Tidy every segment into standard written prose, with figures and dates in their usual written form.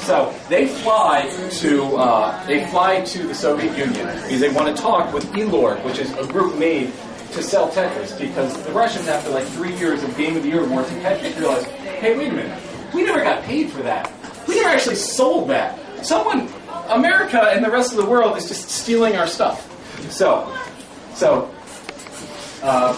So they fly to the Soviet Union because they want to talk with Elorg, which is a group made to sell Tetris, because the Russians, after like 3 years of Game of the Year awards in Tetris, realized, hey, wait a minute, we never got paid for that. We never actually sold that. America and the rest of the world is just stealing our stuff. So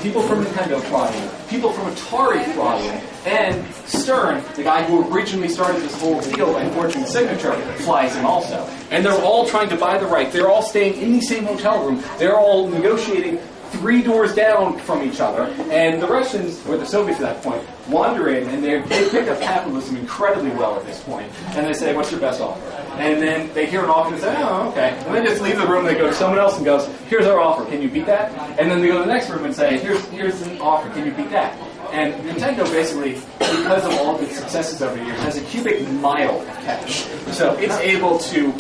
people from Nintendo fly in, people from Atari fly in, and Stern, the guy who originally started this whole deal by forging the signature, flies in also. And they're all trying to buy the right. They're all staying in the same hotel room. They're all negotiating 3 doors down from each other. And the Russians, or the Soviets at that point, wander in, and they pick up capitalism incredibly well at this point. And they say, what's your best offer? And then they hear an offer and say, oh, okay. And then just leave the room, they go to someone else and goes, here's our offer, can you beat that? And then they go to the next room and say, here's an offer, can you beat that? And Nintendo basically, because of all of its successes over the years, has a cubic mile of cash. So it's able to,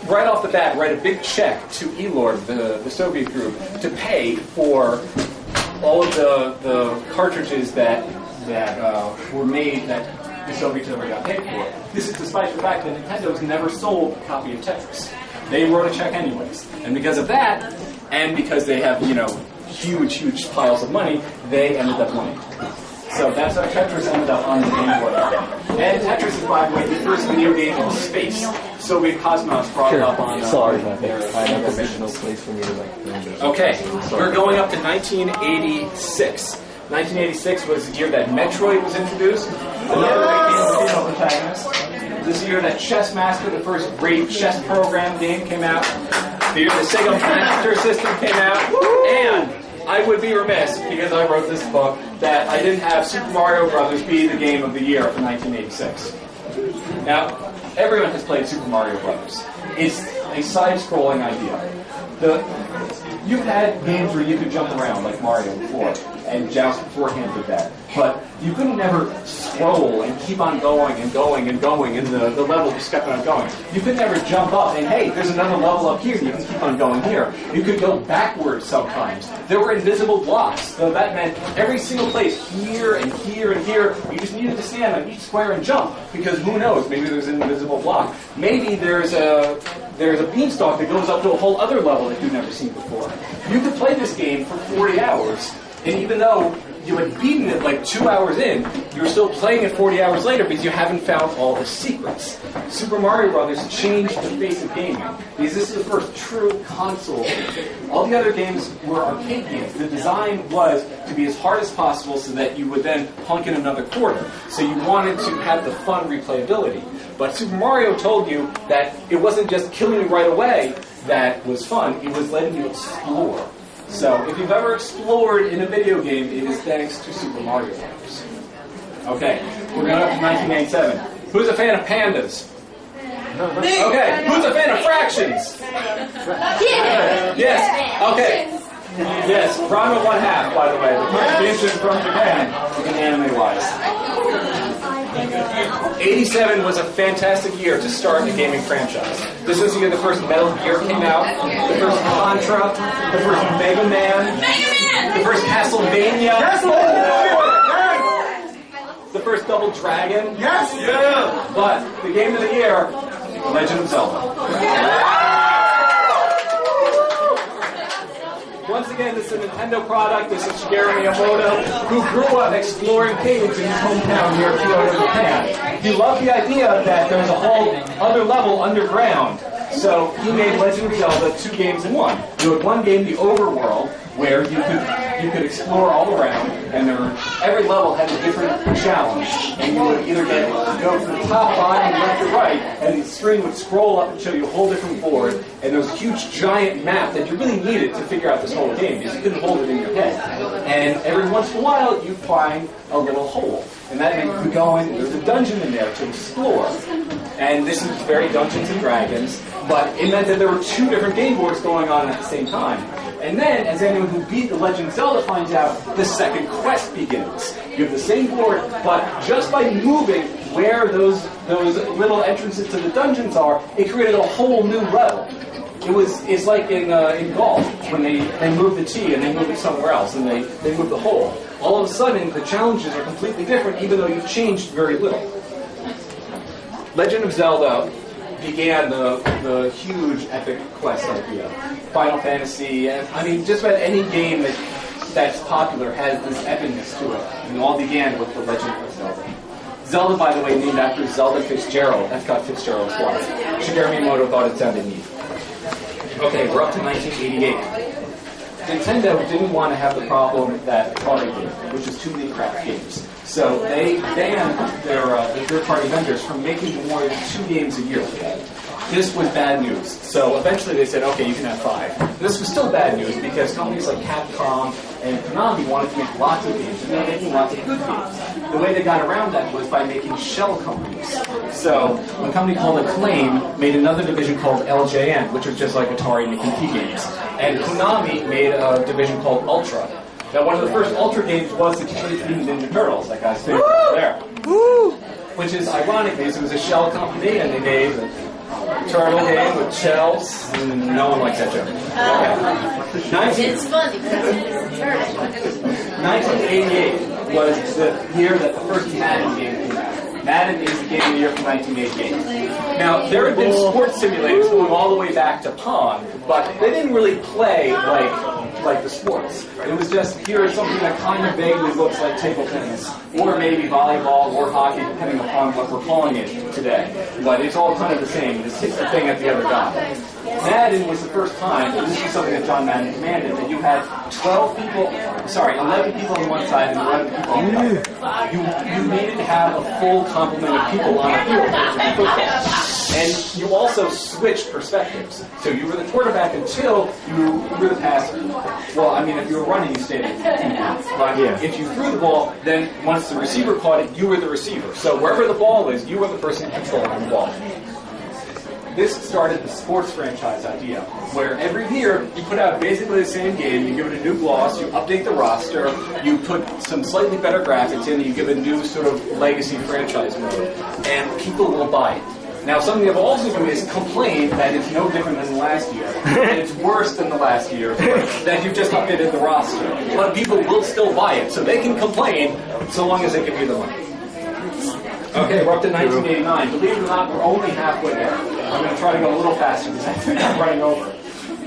right off the bat, write a big check to Elorg, the Soviet group, to pay for all of the cartridges that were made that the Soviets never got paid for. This is despite the fact that Nintendo's never sold a copy of Tetris. They wrote a check anyways. And because of that, and because they have, huge piles of money, they ended up winning. So that's how Tetris ended up on the Game Boy. And Tetris is, by the way, the first video game in space. Soviet cosmonauts brought it up on their original place for me to Okay, we're going up to 1986. 1986 was the year that Metroid was introduced. Another big game with female protagonist. This year that Chess Master, the first great chess program game, came out. The year the Sega Master System came out. And I would be remiss, because I wrote this book, that I didn't have Super Mario Brothers be the game of the year for 1986. Now, everyone has played Super Mario Brothers. It's a side-scrolling idea. You've had games where you could jump around like Mario before, and Joust beforehand did that. But you couldn't never scroll and keep on going and going and going, and the level just kept on going. You could never jump up and, hey, there's another level up here, you can keep on going here. You could go backwards sometimes. There were invisible blocks, so that meant every single place, here and here and here, you just needed to stand on each square and jump, because who knows, maybe there's an invisible block. Maybe there's a beanstalk that goes up to a whole other level that you've never seen before. You could play this game for 40 hours, and even though you had beaten it like 2 hours in, you're still playing it 40 hours later because you haven't found all the secrets. Super Mario Brothers changed the face of gaming because this is the first true console game. All the other games were arcade games. The design was to be as hard as possible so that you would then plunk in another quarter. So you wanted to have the fun replayability. But Super Mario told you that it wasn't just killing you right away that was fun, it was letting you explore. So, if you've ever explored in a video game, it is thanks to Super Mario Bros. Okay, we're going up to 1987. Who's a fan of pandas? Okay, who's a fan of fractions? Yes, okay. Yes, Ranma 1/2, by the way. The contribution from Japan, anime-wise. 87 was a fantastic year to start a gaming franchise. This was the year the first Metal Gear came out, the first Contra, the first Mega Man, the first Castlevania, the first Double Dragon. Yes! Yeah! But the game of the year, Legend of Zelda. Once again, this is a Nintendo product. This is Shigeru Miyamoto, who grew up exploring caves in his hometown near Kyoto, Japan. He loved the idea that there was a whole other level underground. So he made Legend of Zelda 2 games in one. You had one game, the Overworld, where you could explore all around, and every level had a different challenge. And you would either go from the top, bottom, left, or right, and the screen would scroll up and show you a whole different board. And there was a huge, giant map that you really needed to figure out this whole game, because you couldn't hold it in your head. And every once in a while, you'd find a little hole. And that meant you could go in, there's a dungeon in there to explore. And this is very Dungeons and Dragons, but it meant that there were 2 different game boards going on at the same time. And then, as anyone who beat The Legend of Zelda finds out, the second quest begins. You have the same board, but just by moving where those little entrances to the dungeons are, it created a whole new level. It's like in golf, when they move the tee and they move it somewhere else, and they move the hole. All of a sudden, the challenges are completely different, even though you've changed very little. Legend of Zelda began the huge epic quest idea. Final Fantasy, and I mean, just about any game that's popular has this epicness to it. And it all began with the Legend of Zelda. Zelda, by the way, named after Zelda Fitzgerald, F. Fitzgerald's wife. Shigeru Miyamoto thought it sounded neat. Okay, we're up to 1988. Nintendo didn't want to have the problem that Atari did, which is too many crap games. So they banned their third-party vendors from making more than 2 games a year. This was bad news. So eventually they said, okay, you can have 5. And this was still bad news because companies like Capcom and Konami wanted to make lots of games, and they were making lots of good games. The way they got around that was by making shell companies. So a company called Acclaim made another division called LJN, which was just like Atari making P games. And Konami made a division called Ultra. Now, one of the first Ultra games was the Teenage Mutant Ninja Turtles, that guy's favorite right there. Woo! Which is ironic because it was a shell company, and they made a turtle game with shells, and no one likes that joke. It's funny because it's a turtle. 1988 was the year that the first Madden game came out. Madden is the game of the year from 1988. Now, there had been sports simulators going all the way back to Pong, but they didn't really play like the sports. It was just, here is something that kind of vaguely looks like table tennis, or maybe volleyball, or hockey, depending upon what we're calling it today. But it's all kind of the same. Just hit the thing at the other guy. Madden was the first time, and this is something that John Madden commanded, that you had 11 people on one side and 11 people on the other. You needed to have a full complement of people on the field to play football. And you also switched perspectives. So you were the quarterback until you were the passer. Well, I mean, if you were running, you stayed at but if you threw the ball, then once the receiver caught it, you were the receiver. So wherever the ball is, you were the person controlling the ball. This started the sports franchise idea, where every year you put out basically the same game, you give it a new gloss, you update the roster, you put some slightly better graphics in, and you give it a new sort of legacy franchise mode, and people will buy it. Now, something they've also done is complain that it's no different than the last year, and it's worse than the last year, that you've just updated the roster. But people will still buy it, so they can complain so long as they give you the money. Okay, we're up to 1989. Believe it or not, we're only halfway there. I'm going to try to go a little faster because I think I'm running over.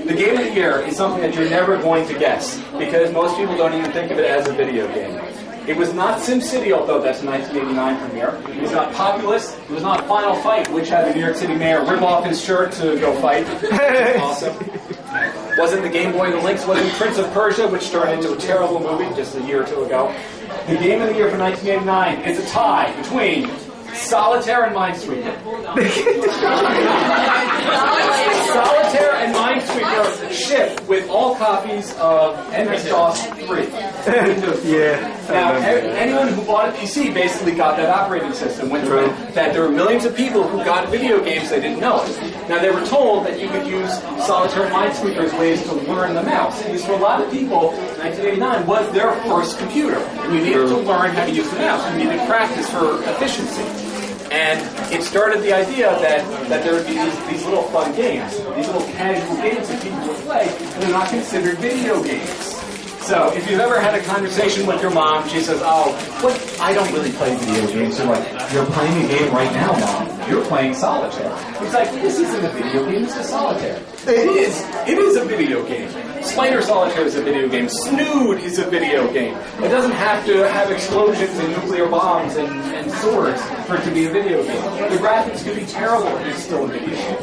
The game of the year is something that you're never going to guess because most people don't even think of it as a video game. It was not SimCity, although that's a 1989 premiere. It was not Populous. It was not Final Fight, which had the New York City mayor rip off his shirt to go fight. Awesome. Wasn't the Game Boy and the Lynx. Wasn't Prince of Persia, which turned into a terrible movie just a year or two ago. The game of the year for 1989 is a tie between Solitaire and Minesweeper. Solitaire and Minesweeper ship with all copies of MS-DOS 3. Now, anyone who bought a PC basically got that operating system. Went through that there were millions of people who got video games they didn't know it. Now, they were told that you could use Solitaire and Minesweeper as ways to learn the mouse. Because for a lot of people, 1989 was their first computer. And you needed to learn how to use the mouse. You needed practice for efficiency. And it started the idea that there would be these little fun games, these little casual games that people would play, and they're not considered video games. So if you've ever had a conversation with your mom, she says, I don't really play video games. You're like, you're playing a game right now, Mom. You're playing Solitaire. It's like, this isn't a video game, it's a Solitaire. It is a video game. Spider Solitaire is a video game. Snood is a video game. It doesn't have to have explosions and nuclear bombs and swords for it to be a video game. The graphics could be terrible and it's still a video game.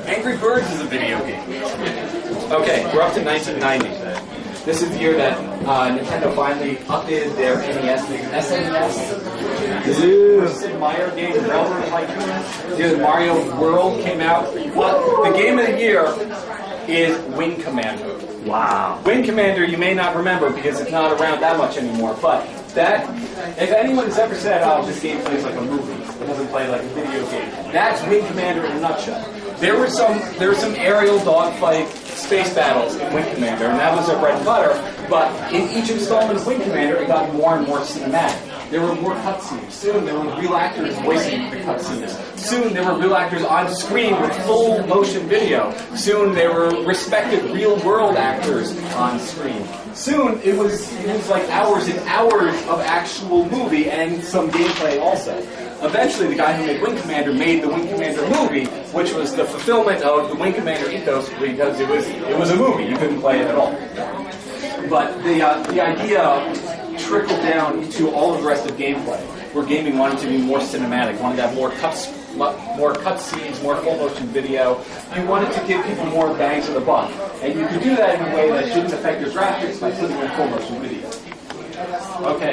Angry Birds is a video game. Okay, we're up to 1990. This is the year that Nintendo finally updated their NES to SNES. This is the Sid Meier game, Railroad Tycoon. The Mario World came out. The game of the year is Wing Commander. Wow. Wing Commander you may not remember because it's not around that much anymore, but that, if anyone's ever said, this game plays like a movie, it doesn't play like a video game, that's Wing Commander in a nutshell. There were some aerial dogfight space battles in Wing Commander, and that was their bread and butter, but in each installment of Wing Commander, it got more and more cinematic. There were more cutscenes. Soon there were real actors voicing the cutscenes. Soon there were real actors on screen with full motion video. Soon there were respected real world actors on screen. Soon it was like hours and hours of actual movie and some gameplay also. Eventually, the guy who made Wing Commander made the Wing Commander movie, which was the fulfillment of the Wing Commander ethos because it was a movie. You couldn't play it at all. But the idea trickled down to all of the rest of gameplay, where gaming wanted to be more cinematic, wanted to have more cutscenes, more full motion video. You wanted to give people more bang for the buck, and you could do that in a way that didn't affect your graphics by putting in full motion video. Okay.